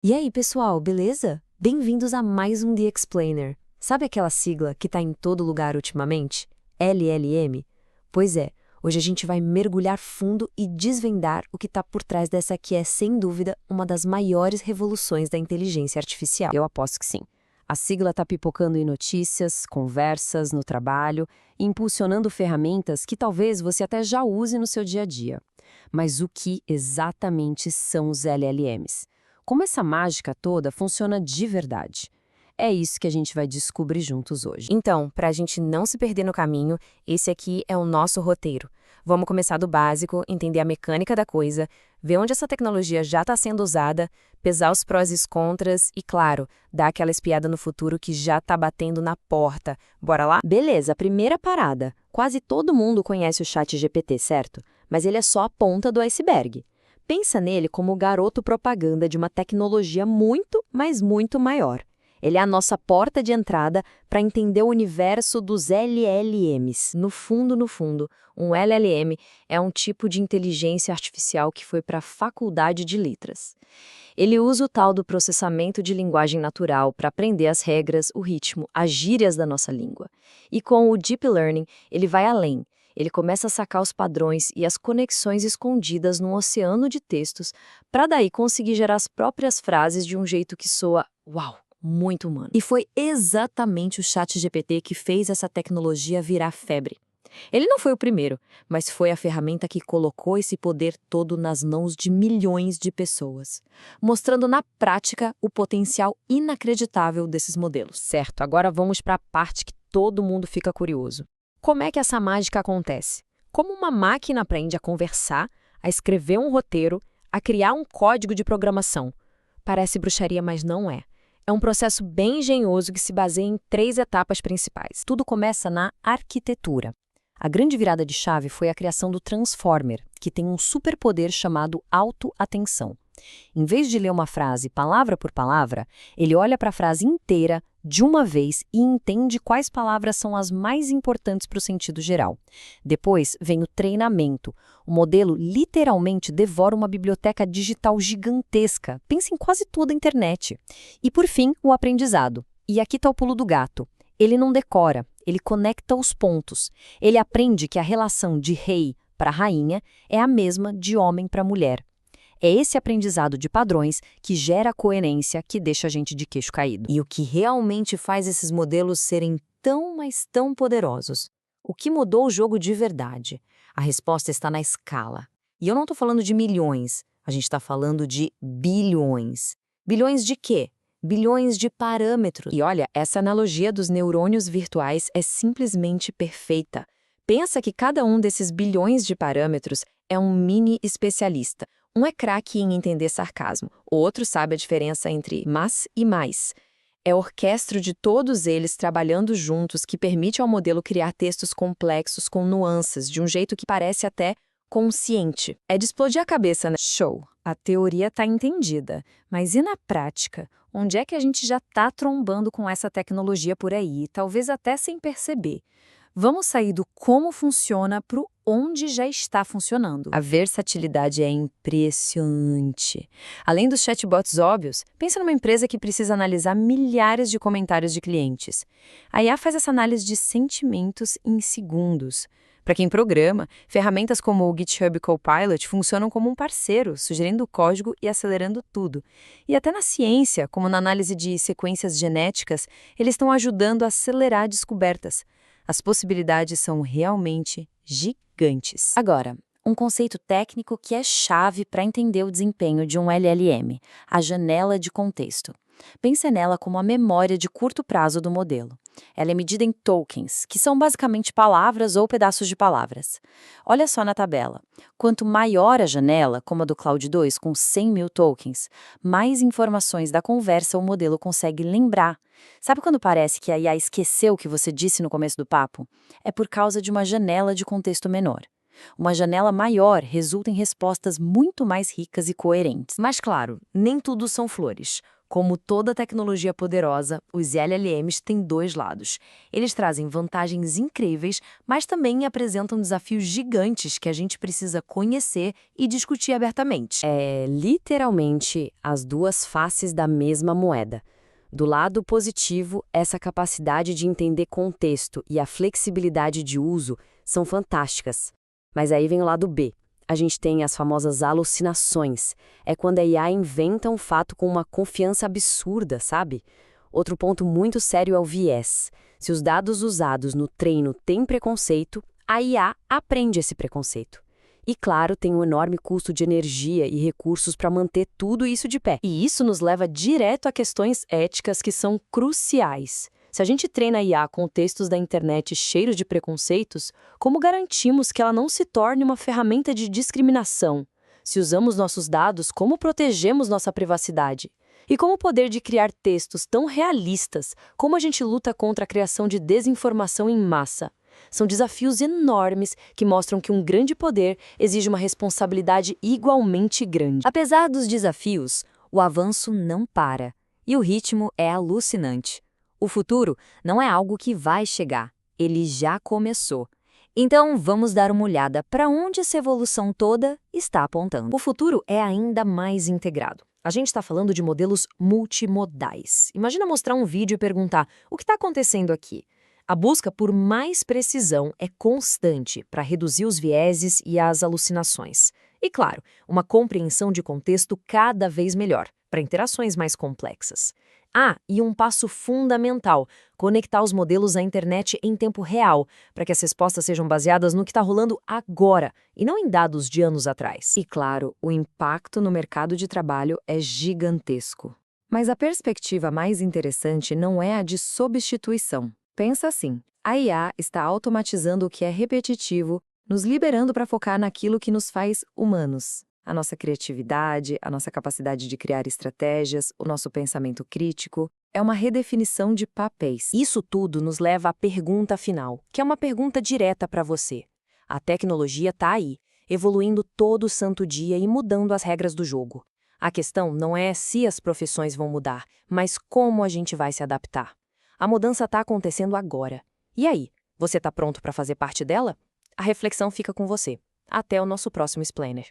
E aí, pessoal, beleza? Bem-vindos a mais um The Explainer. Sabe aquela sigla que tá em todo lugar ultimamente? LLM? Pois é, hoje a gente vai mergulhar fundo e desvendar o que tá por trás dessa que é, sem dúvida, uma das maiores revoluções da inteligência artificial. Eu aposto que sim. A sigla está pipocando em notícias, conversas, no trabalho, e impulsionando ferramentas que talvez você até já use no seu dia a dia. Mas o que exatamente são os LLMs? Como essa mágica toda funciona de verdade? É isso que a gente vai descobrir juntos hoje. Então, para a gente não se perder no caminho, esse aqui é o nosso roteiro. Vamos começar do básico, entender a mecânica da coisa, ver onde essa tecnologia já está sendo usada, pesar os prós e os contras e, claro, dar aquela espiada no futuro que já está batendo na porta. Bora lá? Beleza, primeira parada. Quase todo mundo conhece o ChatGPT, certo? Mas ele é só a ponta do iceberg. Pensa nele como o garoto propaganda de uma tecnologia muito, mas muito maior. Ele é a nossa porta de entrada para entender o universo dos LLMs. No fundo, um LLM é um tipo de inteligência artificial que foi para a faculdade de letras. Ele usa o tal do processamento de linguagem natural para aprender as regras, o ritmo, as gírias da nossa língua. E com o Deep Learning, ele vai além. Ele começa a sacar os padrões e as conexões escondidas num oceano de textos para daí conseguir gerar as próprias frases de um jeito que soa uau! Muito humano. E foi exatamente o ChatGPT que fez essa tecnologia virar febre. Ele não foi o primeiro, mas foi a ferramenta que colocou esse poder todo nas mãos de milhões de pessoas, mostrando na prática o potencial inacreditável desses modelos. Certo, agora vamos para a parte que todo mundo fica curioso. Como é que essa mágica acontece? Como uma máquina aprende a conversar, a escrever um roteiro, a criar um código de programação? Parece bruxaria, mas não é. É um processo bem engenhoso que se baseia em 3 etapas principais. Tudo começa na arquitetura. A grande virada de chave foi a criação do Transformer, que tem um superpoder chamado autoatenção. Em vez de ler uma frase palavra por palavra, ele olha para a frase inteira de uma vez e entende quais palavras são as mais importantes para o sentido geral. Depois vem o treinamento. O modelo literalmente devora uma biblioteca digital gigantesca. Pensa em quase toda a internet. E por fim, o aprendizado. E aqui está o pulo do gato. Ele não decora, ele conecta os pontos. Ele aprende que a relação de rei para rainha é a mesma de homem para mulher. É esse aprendizado de padrões que gera a coerência que deixa a gente de queixo caído. E o que realmente faz esses modelos serem tão, mas tão poderosos? O que mudou o jogo de verdade? A resposta está na escala. E eu não estou falando de milhões, a gente está falando de bilhões. Bilhões de quê? Bilhões de parâmetros. E olha, essa analogia dos neurônios virtuais é simplesmente perfeita. Pensa que cada um desses bilhões de parâmetros é um mini especialista. Um é craque em entender sarcasmo, o outro sabe a diferença entre mas e mais. É o orquestra de todos eles trabalhando juntos que permite ao modelo criar textos complexos com nuances, de um jeito que parece até consciente. É de explodir a cabeça, né? Show! A teoria está entendida, mas e na prática? Onde é que a gente já está trombando com essa tecnologia por aí, talvez até sem perceber? Vamos sair do como funciona para o onde já está funcionando. A versatilidade é impressionante. Além dos chatbots óbvios, pensa numa empresa que precisa analisar milhares de comentários de clientes. A IA faz essa análise de sentimentos em segundos. Para quem programa, ferramentas como o GitHub Copilot funcionam como um parceiro, sugerindo o código e acelerando tudo. E até na ciência, como na análise de sequências genéticas, eles estão ajudando a acelerar descobertas. As possibilidades são realmente gigantes. Agora, um conceito técnico que é chave para entender o desempenho de um LLM, a janela de contexto. Pense nela como a memória de curto prazo do modelo. Ela é medida em tokens, que são basicamente palavras ou pedaços de palavras. Olha só na tabela. Quanto maior a janela, como a do Claude 2, com 100 mil tokens, mais informações da conversa o modelo consegue lembrar. Sabe quando parece que a IA esqueceu o que você disse no começo do papo? É por causa de uma janela de contexto menor. Uma janela maior resulta em respostas muito mais ricas e coerentes. Mas claro, nem tudo são flores. Como toda tecnologia poderosa, os LLMs têm dois lados. Eles trazem vantagens incríveis, mas também apresentam desafios gigantes que a gente precisa conhecer e discutir abertamente. É literalmente as duas faces da mesma moeda. Do lado positivo, essa capacidade de entender contexto e a flexibilidade de uso são fantásticas. Mas aí vem o lado B. A gente tem as famosas alucinações. É quando a IA inventa um fato com uma confiança absurda, sabe? Outro ponto muito sério é o viés. Se os dados usados no treino têm preconceito, a IA aprende esse preconceito. E, claro, tem um enorme custo de energia e recursos para manter tudo isso de pé. E isso nos leva direto a questões éticas que são cruciais. Se a gente treina a IA com textos da internet cheios de preconceitos, como garantimos que ela não se torne uma ferramenta de discriminação? Se usamos nossos dados, como protegemos nossa privacidade? E como o poder de criar textos tão realistas, como a gente luta contra a criação de desinformação em massa? São desafios enormes que mostram que um grande poder exige uma responsabilidade igualmente grande. Apesar dos desafios, o avanço não para. E o ritmo é alucinante. O futuro não é algo que vai chegar, ele já começou. Então, vamos dar uma olhada para onde essa evolução toda está apontando. O futuro é ainda mais integrado. A gente está falando de modelos multimodais. Imagina mostrar um vídeo e perguntar: o que está acontecendo aqui? A busca por mais precisão é constante para reduzir os vieses e as alucinações. E, claro, uma compreensão de contexto cada vez melhor, para interações mais complexas. E um passo fundamental: conectar os modelos à internet em tempo real, para que as respostas sejam baseadas no que está rolando agora, e não em dados de anos atrás. E, claro, o impacto no mercado de trabalho é gigantesco. Mas a perspectiva mais interessante não é a de substituição. Pensa assim, a IA está automatizando o que é repetitivo, nos liberando para focar naquilo que nos faz humanos. A nossa criatividade, a nossa capacidade de criar estratégias, o nosso pensamento crítico. É uma redefinição de papéis. Isso tudo nos leva à pergunta final, que é uma pergunta direta para você. A tecnologia está aí, evoluindo todo santo dia e mudando as regras do jogo. A questão não é se as profissões vão mudar, mas como a gente vai se adaptar. A mudança está acontecendo agora. E aí, você está pronto para fazer parte dela? A reflexão fica com você. Até o nosso próximo Explainer.